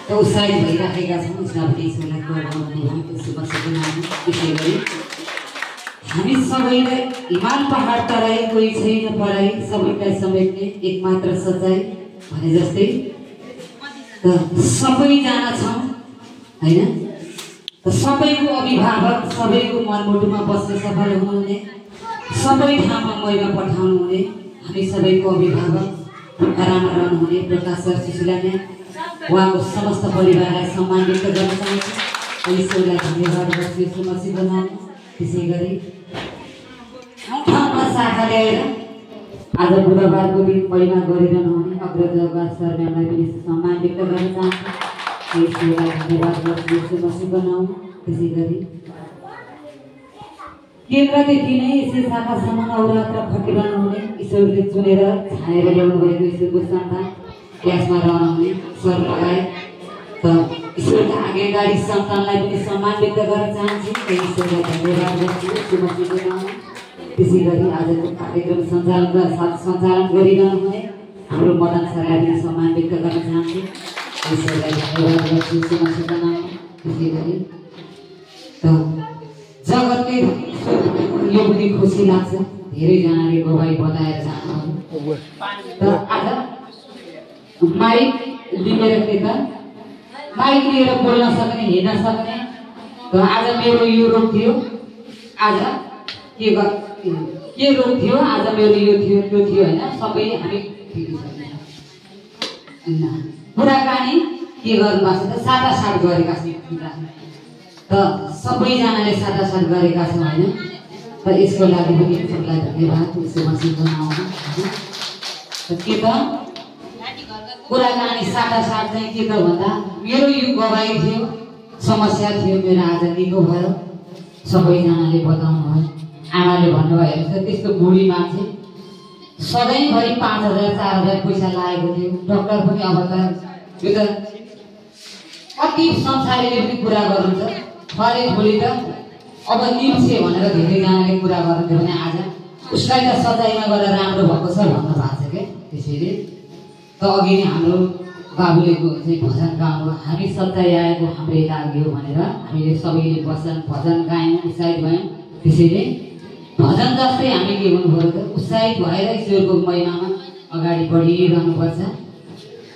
त उत्साहित भइराखेका छौँ। यसमा पनि ईश्वरलाई गराउने हो त्यसो बसेको त्यसै गरी हामी सबैलाई हिमाल पहाड तराई कोही छैन पढाइ सबैलाई समेट्ने एकमात्र सजाय भने जस्तै त सबैजना छौँ होइन। त सबैको अभिभावक सबैको मनमुटुमा बस्न सफल हुनुहुने सबै ठाउँमा महिमा पठाउनु हुने हामी सबैको अभिभावक आराममा रहनुहुने प्रकाश सर सुशीलाले उहाँको समस्त परिवारलाई सम्मान व्यक्त गर्न चाहन्छु। ईश्वरलाई धन्यवाद गर्छु यसो मसी बनाउनु। त्यसै गरी ठाउँमा शाखा ल्याएर आज बुधबारको दिन महिमा गरिरहनु हुने अग्रजवार सर म्यामलाई पनि सम्मान व्यक्त गर्न चाहन्छु। ईश्वरलाई धन्यवाद गर्छु यसो मसी बनाउनु। त्यसै गरी केन्द्रदेखि नै यसै शाखासम्म नवरात्र खटिरहनु हुने ईश्वरले चुनेर छाएर ल्याउनु भएको ईश्वरको सन्तान क्लासमा रहनुहुने सर लगायत त ईश्वरका आज्ञाकारी सन्तानलाई पनि सम्मान व्यक्त गर्न चाहन्छु। ईश्वरलाई धन्यवाद गर्छु। त्यसै गरी आजको कार्यक्रम सञ्चालन गरिरहनु हुने हाम्रो मदन सरलाई पनि सम्मान व्यक्त गर्न चाहन्छु। ईश्वरलाई धन्यवाद गर्छु। त्यसै गरी जगतले यो पनि खुसी लाग्छ धेरैजनाले गवाई बताएर जानु। आज माइक लिएर त्यता माइक लिएर बोल्न सक्ने हेर्न सक्ने आज मेरो यो रोग थियो आज के रोग थियो आज मेरो यो थियो त्यो थियो होइन सबै हामी कुराकानी के गर्नुभएको छ त साटासाट गरेका छौँ त सबैजनाले साटासाट गरेका छौँ होइन। त यसको लागि पनि सबैलाई धन्यवाद यसो मसित बनाउनु। के त कुराकानी साटासाट चाहिँ के त भन्दा मेरो यो गवाई थियो समस्या थियो मेरो आज निको भयो सबैजनाले बताउनु भयो। आमाले भन्नुभएको छ त्यस्तो बुढी मान्छे सधैँभरि 5000 4000 पैसा लागेको थियो डक्टर पनि अब त यो त कति संसारीले पनि कुरा गर्नुहुन्छ फले भोलि त अब निम्से भनेर धेरैजनाले कुरा गर्नुहुन्थ्यो भने आज उसलाई त सजायमा गरेर राम्रो भएको छ भन्नु भएको छ क्या। त्यसैले त अघि नै हाम्रो बाबुले चाहिँ भजन गाउनु हामी सच्चाइ आएको हाम्रै लाग्यो भनेर हामीले सबैले भजन गायौँ उत्साहित भयौँ। त्यसैले भजन जस्तै हामी के हुनुपर्छ त उत्साहित भएर ईश्वरको महिमामा अगाडि बढिरहनुपर्छ।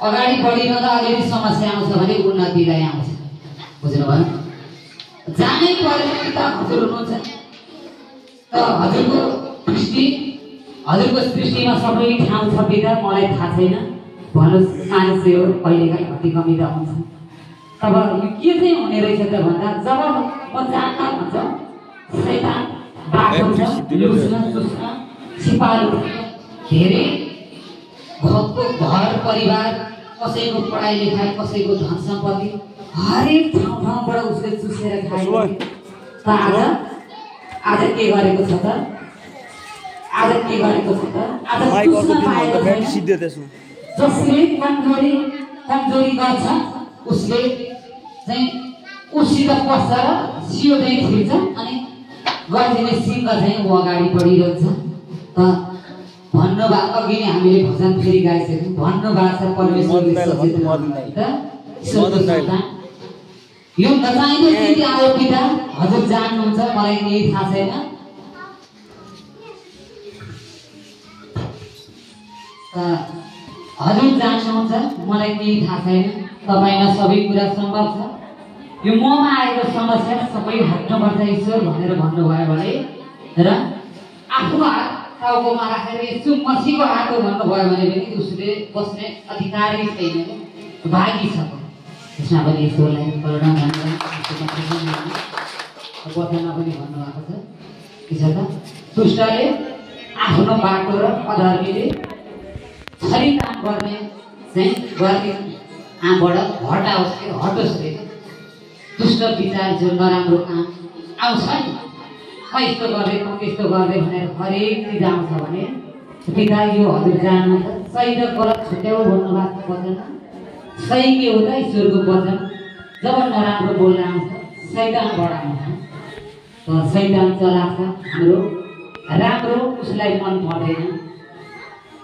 अगाडि बढिरहँदा अलिअलि समस्या आउँछ भने उन्नतिलाई आउँछ बुझ्नुभयो। जानै पर्यो कि त हजुर हुनुहुन्छ त हजुरको सृष्टिमा सबै ठाउँ छ बिदा मलाई थाहा छैन भन्नुहोस् मान्छे हो कहिलेकाहीँ घटी कमी त हुन्छ। तब यो के चाहिँ हुने रहेछ त भन्दा जब म जान्न भन्छ शैतान बाटो छ लुस्न चुस्न सिपालु धेरै घर परिवार कसैको पढाइ लेखाइ कसैको धन सम्पत्ति हरेक ठाउँबाट उसले चुसेर खायो। त आज के गरेको छ त आज के गरेको छ त आज चुस्न पाएको छैन। जसले कमजोरी गर्छ उसले चाहिँ उसित पस्छ र सियो चाहिँ छिर्छ अनि गर्जिने सिंह चाहिँ ऊ अगाडि बढिरहन्छ। त भन्नुभएको अघि नै हामीले भजन फेरि गाइसक्यौँ भन्नुभएको छ परमेश्वरले यो नचाहिँदो स्थिति आयो पिता हजुर जान्नुहुन्छ मलाई केही थाहा छैन। हजुर जान्नुहुन्छ मलाई केही थाहा छैन तपाईँमा सबै कुरा सम्भव छ। यो ममा आएको समस्या सबै हट्नुपर्छ ईश्वर भनेर भन्नुभयो भने र आफ्नो हात टाउकोमा राखेर यसो मसीको हात भन्नुभयो भने पनि उसले बस्ने अधिकारी छैन भागी छ। त्यसमा पनि ईश्वरलाई करुणा गरेर वचनमा पनि भन्नुभएको छ के छ त दुष्टले आफ्नो बाटो र अधर्मीले छरी काम गर्ने चाहिँ गर्ने आँबाट हटाओस् कि हटोस् रे। दुष्ट विचार जो नराम्रो काम आउँछ नि म यस्तो गर्दै म त्यस्तो गर्दै भनेर हरेक चिज आउँछ भने पिता यो हजुर जान्नुहुन्छ सही र गलत छुट्याउ भन्नुभएको वचन सही के हो त ईश्वरको वचन जब नराम्रो बोल्न आउँछ शैतानबाट आउँछ। शैतान चलाएको छ हाम्रो राम्रो उसलाई मन पर्दैन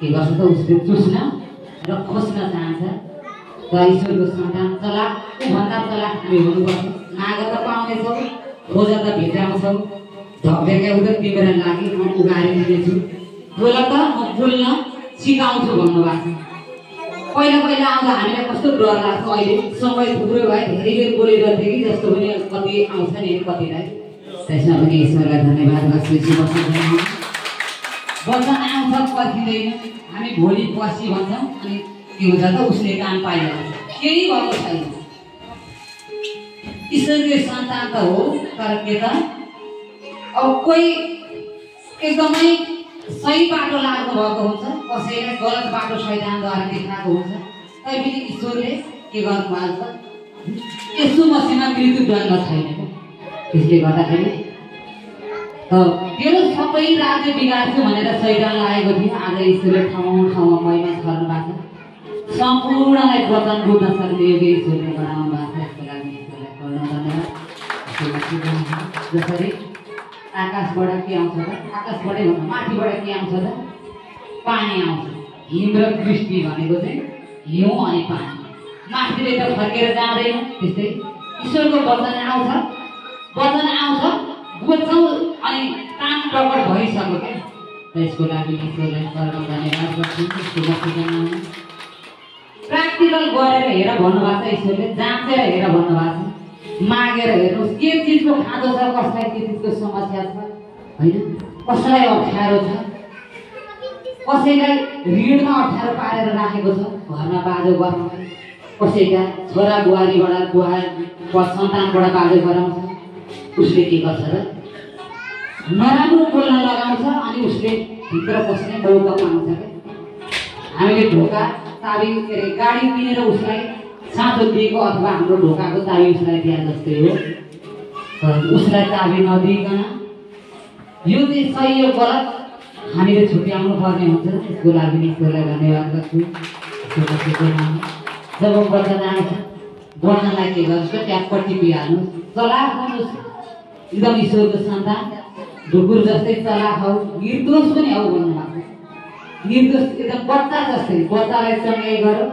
के गर्छ त उसले चुस्न र खोज्न चाहन्छ र ईश्वरको सन्तान चलाक भन्दा चलाक हामी हुनुपर्छ। माग त पाउनेछौँ, खोज त भेटाउँछौँ, ढकेका उधर तिम्रो लागि म उगारी दिनेछु, बोल त म बोल्न सिकाउँछु भन्नुभएको छ। पहिला पहिला आउँदा हामीलाई कस्तो डर लाग्छ, अहिले समय थुप्रो भयो, धेरै बेर बोलिरहेको थिएँ कि जस्तो पनि कति आउँछ नि कतिलाई। त्यसमा पनि ईश्वरलाई धन्यवाद गर्छु। वचन आउँछ पर्खिँदैन, हामी भोलि पर्सि भन्छौँ अनि के हुन्छ त उसले काम पाइहाल्छ, केही भएको छैन। ईश्वरको सन्तान त हो, तर के त अब कोही एकदमै सही बाटो लाग्नु भएको हुन्छ, कसैलाई गलत बाटो शैतानद्वारा देखाएको हुन्छ, तैपनि ईश्वरले के गर्नुभएको छ, यसो मसिनमा मृत्युदण्ड छैन। त्यसले गर्दाखेरि तेरो सबै राज्य बिगार्छु भनेर शैतान लागेको थियो। आज ईश्वरले ठाउँ ठाउँमा महिमा छर्नु भएको छ, सम्पूर्णलाई वचन बुझ्न सक्ने योग्य ईश्वरले बनाउनु भएको छ। यसको लागि ईश्वरलाई धन्यवाद। जसरी आकाशबाट के आउँछ त, आकाशबाटै भन्दा माथिबाट के आउँछ त, पानी आउँछ। हिम र वृष्टि भनेको चाहिँ हिउँ अनि पानी, माथिले त फर्केर जाँदैन। त्यस्तै ईश्वरको वचन आउँछ, बुझ्छौँ अनि काम प्रकट भइसक्यो क्या। त्यसको लागि ईश्वरलाई धन्यवाद गर्छु। प्र्याक्टिकल गरेर हेर भन्नुभएको छ ईश्वरले, जाँचेर हेर भन्नुभएको छ। मागेर हेर्नुहोस् के चिजको खाँचो छ, कसलाई के चिजको समस्या छ, होइन कसलाई अप्ठ्यारो छ, कसैलाई ऋणमा अप्ठ्यारो पारेर राखेको छ, घरमा बाजो गराउँछ, कसैका छोरा बुहारीबाट सन्तानबाट बाजो गराउँछ, उसले के गर्छ र नराम्रो बोल्न लगाउँछ अनि उसले भित्र पस्ने मौका पाउँछ क्या। हामीले ढोका चाबी के अरे गाडी किनेर उसलाई साँचो दिएको अथवा हाम्रो ढोकाको चाबी उसलाई दिए जस्तै हो। उसलाई चाबी नदिइकन यो चाहिँ सही हो गलत हामीले छुट्याउनु पर्ने हुन्छ। त्यसको लागि ईश्वरलाई धन्यवाद गर्छु। जब वचन आउँछ वचनलाई के गर्छ, ट्यापपट्टि पिहाल्नुहोस्, चलाक हुनुहोस्, एकदम ईश्वरको सन्तान ढुकुर जस्तै चलाक हौ, निर्दोष पनि हौ भन्नुभएको छ। निर्दोष एकदम बच्चा जस्तै, बच्चालाई चङ्गाइ गरौँ।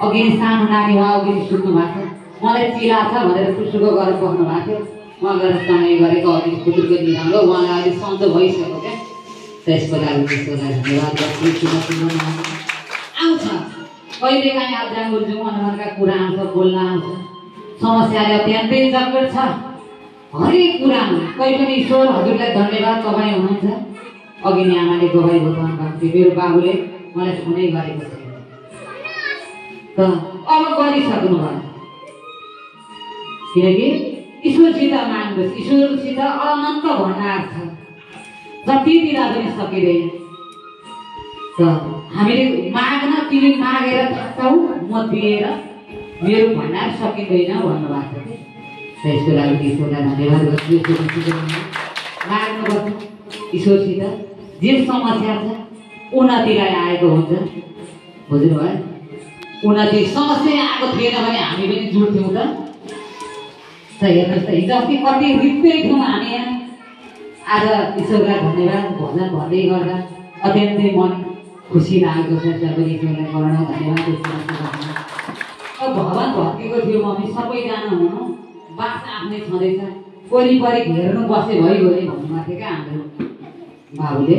अघि सानो नानी उहाँ अघि सुत्नु भएको छ, मलाई चिला छ भनेर सुसुको गरेर बस्नु भएको थियो, उहाँ गएर चङ्गाइ गरेको अघि खुजुरको निराम्रो उहाँलाई अहिले सन्चो भइसक्यो क्या। त्यसको लागि ईश्वरलाई धन्यवाद गर्छु। आउँछ कहिलेकाहीँ आब्जा उल्झौँ, अनुहारका कुरा आउँछ, बोल्न आउँछ, समस्याले अत्यन्तै जटिल छ हरेक कुरामा। कहीँ पनि ईश्वर हजुरलाई धन्यवाद, तपाईँ हुनुहुन्छ। अघि नै आमाले गवाई बताउनु भएको थियो, मेरो बाबुले मलाई फोनै गरेको छ त अब गरिसक्नु भयो, किनकि ईश्वरसित माग्नुहोस्। ईश्वरसित अनन्त भण्डार छ, जति दिँदा पनि सकिँदैन। त हामीले माग्न, तिमी मागेर थाक्छौ, म दिएर मेरो भण्डार सकिँदैन भन्नुभएको छ। त्यसको लागि ईश्वरलाई धन्यवाद गर्छु। माग्नुपर्छ ईश्वरसित, जे समस्या छ उन्नतिलाई आएको हुन्छ। बुझ्नुभयो, उन्नति समस्या आएको थिएन भने हामी पनि जुट्थ्यौँ त। हेर्नुहोस् त हिजो अस्ति कति रित्तै थियौँ हामी यहाँ। आज ईश्वरलाई धन्यवाद भजन भन्दै गर्दा अत्यन्तै मन खुसी लागेको छ। पनि ईश्वरलाई गर्न धन्यवाद। अब भगवान भक्तिको थियो मम्मी, सबैजना हुनु बास आफ्नै छँदैछ, वरिपरि हेर्नु बसे भइगयो नि भन्नुभएको थियो क्या हाम्रो बाबुले।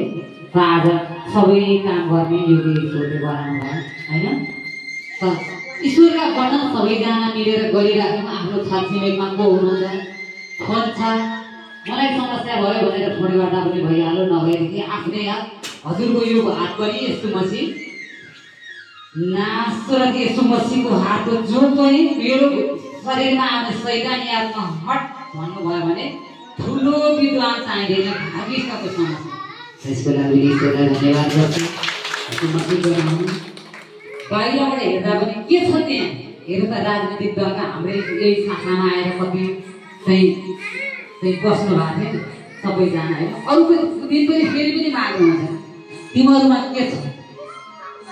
आज सबै काम गर्ने योग्य ईश्वरले बनाउनु भयो, होइन त ईश्वरका वचन सबैजना मिलेर गरिराख्यौँ। आफ्नो छरछिमेकमा को हुनुहुन्छ, फोन छ, मलाई समस्या भयो भनेर फोन गर्दा पनि भइहाल्यो, नभएदेखि आफ्नै हात हजुरको यो हात पनि यस्तो मसी नासरत यसो मसीको हात जो पनि मेरो शरीरमा आउने शैतानी आत्मा हट भन्नुभयो भने ठुलो विद्वान चाहिँदैन, भागिसकेको समस्या। त्यसको लागि ईश्वरलाई धन्यवाद गर्छु। बाहिरबाट हेर्दा पनि के छ त्यहाँ, हेर्नु त राजनीतिक दलका हाम्रै यही शाखामा आएर कति चाहिँ बस्नु भएको थियो सबैजना, होइन अरूको दिन पनि फेरि पनि माग्नुहुन्छ तिमीहरूमा के छ।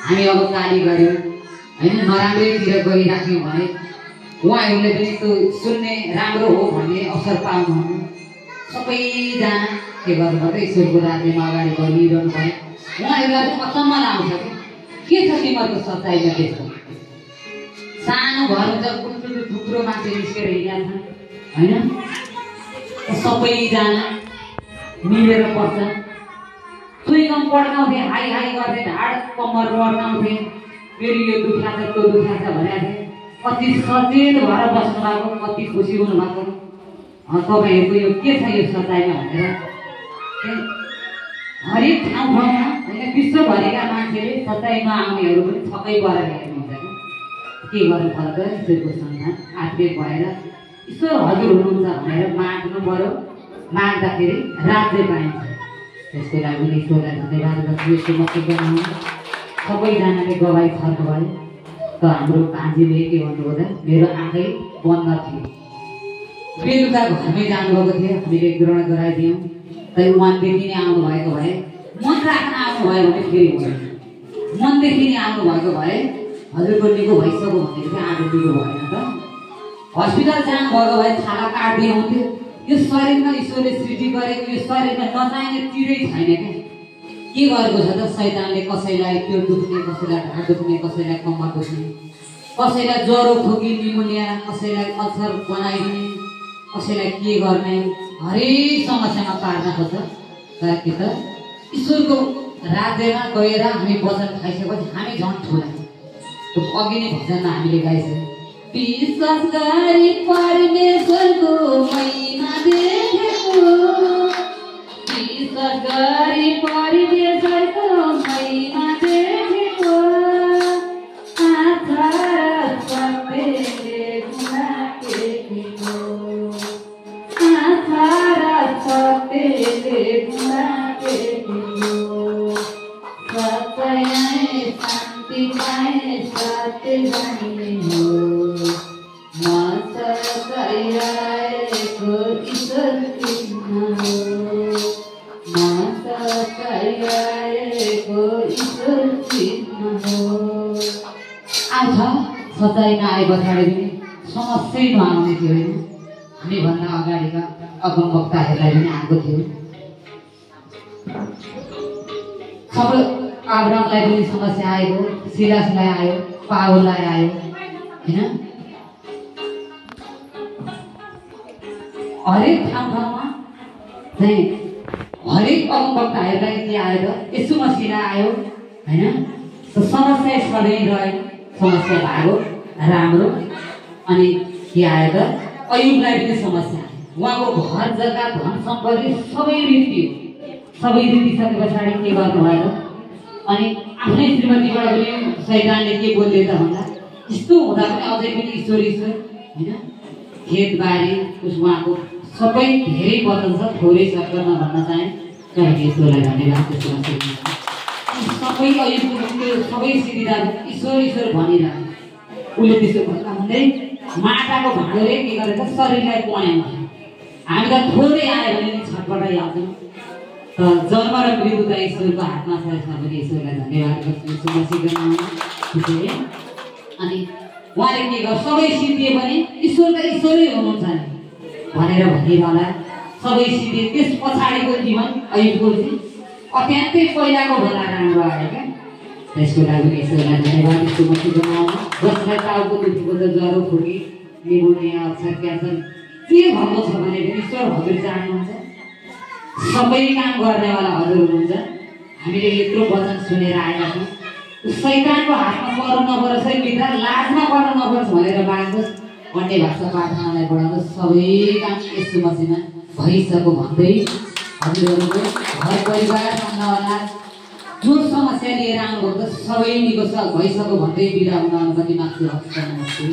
हामी अब गाली गऱ्यौँ, होइन नराम्रैतिर गइराख्यौँ भने उहाँहरूले पनि त्यो सुन्ने राम्रो हो भन्ने अवसर पाउनुहुन्न। सबैजना के गर्नुभयो, ईश्वरको राज्यमा अगाडि बढिरहनु भयो। उहाँहरूलाई पनि अचम्म आउँछ के छ तिमीहरूको सच्चाइमा, त्यस्तो सानो घर हुन्छ कुटुटु थुप्रो मान्छे निस्केर हिँडेका छन् हैन सबैजना मिलेर पढ्छ सुइकम पड्काउँथे हाई हाई गर्दै ढाड कम्मर मर्काउँथे फेरि यो दुखा छ त्यो दुखा छ भनेर कति सचेत भएर बस्नु भएको कति खुसी हुनु भएको तपाईँहरूको यो के छ यो सचाइमा भनेर हरेक ठाउँ ठाउँमा होइन विश्वभरिका मान्छेले सचाइमा आउनेहरू पनि छक्कै परेर हेर्नुहुन्छ के गर्नु पर्छ ईश्वरको सन्तान आत्मिक भएर ईश्वर हजुर हुनुहुन्छ भनेर माग्नु पर्यो माग्दाखेरि राज्य पाइन्छ त्यसको लागि ईश्वरलाई धन्यवाद गर्छु यसको मतलब बनाउनु सबैजनाले गवाई छर्नु भयो त हाम्रो भान्जीले के भन्नुभयो त मेरो आँखै बन्द थियो बेलुका घरमै जानुभएको थियो हामीले ग्रहण गराइदियौँ त मनदेखि नै आउनुभएको भए मन राख्न आउनुभयो भने फेरि हुँदैन मनदेखि नै आउनुभएको भए हजुरको निको भइसक्यो भनेदेखि चाहिँ आज निको भएन त हस्पिटल जानुभएको भए छाला काट्दै हुन्थ्यो यो शरीरमा ईश्वरले सृष्टि गरेको यो शरीरमा नचाहिने चिजै छैन क्या के गरेको छ त शैतानले कसैलाई त्यो दुख्ने कसैलाई ढाड दुख्ने कसैलाई कम्मर दुख्ने कसैलाई ज्वरो खोकी निमोनिया कसैलाई अल्सर बनाइदिने कसैलाई के गर्ने हरेक समस्यामा पार्न खोज्छ तर के त ईश्वरको राज्यमा गएर हामी वचन खाइसकेपछि हामी झन् ठुला त्यो अघि नै भजनमा हामीले गाइसक्यौँ विश्वास गरी परमेश्वरको महिमा देखेको विश्वास गरी परमेश्वरको महिमा देखेको आशा र सत्यले गुणा देखेको आशा र सत्यले गुणा देखेको सत्य शान्ति पाए सत्य जाने हो म सकाइरहेको ईश्वर चिन्ह हो म सकाइरहेको ईश्वर चिन्ह हो आउँछ सचाइमा आए पछाडि पनि समस्या नआउने थियो होइन हामीभन्दा अगाडिका अगमवक्ताहरूलाई पनि आएको थियो सब अब्रामलाई पनि समस्या आएको सिलासलाई आयो पावललाई आयो होइन हरेक ठाउँमा चाहिँ हरेक अगमवक्ताहरूलाई के आयो त यसो मसिना आयो होइन समस्या सधैँ रह्यो समस्या भागो राम्रो अनि के आयो त अयुबलाई पनि समस्या आयो उहाँको घर जग्गा धन सम्पत्ति सबै रितिसके पछाडि के गर्नुभयो त अनि आफ्नै श्रीमतीबाट पनि शैतानले के बोल्दै त भन्दा यस्तो हुँदा पनि अझै पनि ईश्वर होइन खेतबारी उहाँको सबै धेरै बदल छ थोरै शब्दमा भन्न चाहे तर ईश्वरलाई धन्यवाद त्यसमा सबै अहिलेको सबै सिद्धिदार ईश्वर भनिरह्यो उसले त्यसो भन्दा भन्दै माटाको भाँडोले के गरेको शरीरलाई पढाउँछ हामी त थोरै आयो भने नि छटपटाइहाल्छौँ जन्म र मृत्यु त ईश्वरको हातमा छ यसमा पनि ईश्वरलाई धन्यवाद गर्छु अनि उहाँले के गर्छ सबै सिद्धिए पनि ईश्वर त ईश्वरै हुनुहुन्छ नि भनेर भनिरहला सबै सिद्धिए त्यस पछाडिको जीवन अयुबको चाहिँ अत्यन्तै पहिलाको भन्दा राम्रो आयो क्या त्यसको लागि ईश्वरलाई धन्यवाद यसको मसी बनाउनु जसलाई टाउको दुखेको त ज्वरो खोकी निमोनिया अल्सर क्यान्सर के भएको छ भने ईश्वर हजुर जान्नुहुन्छ सबै काम गर्नेवाला हजुर हुनुहुन्छ हामीले यत्रो वचन सुनेर आएका छौँ शैतानको हातमा पर्नु नपरोस् है मित्र लाजमा पर्नु नपरोस् भनेर माग्नुहोस् अन्य भाषा प्रार्थनालाई बढाउँदा सबै काम यसो मसीमा भइसक्यो भन्दै हजुरहरूको घर परिवार सम्झाउला जो समस्या लिएर आउनुभएको त सबै निको भइसक्यो भन्दै बिदा हुन अनुमति माग्छु हस्त नमस्ते।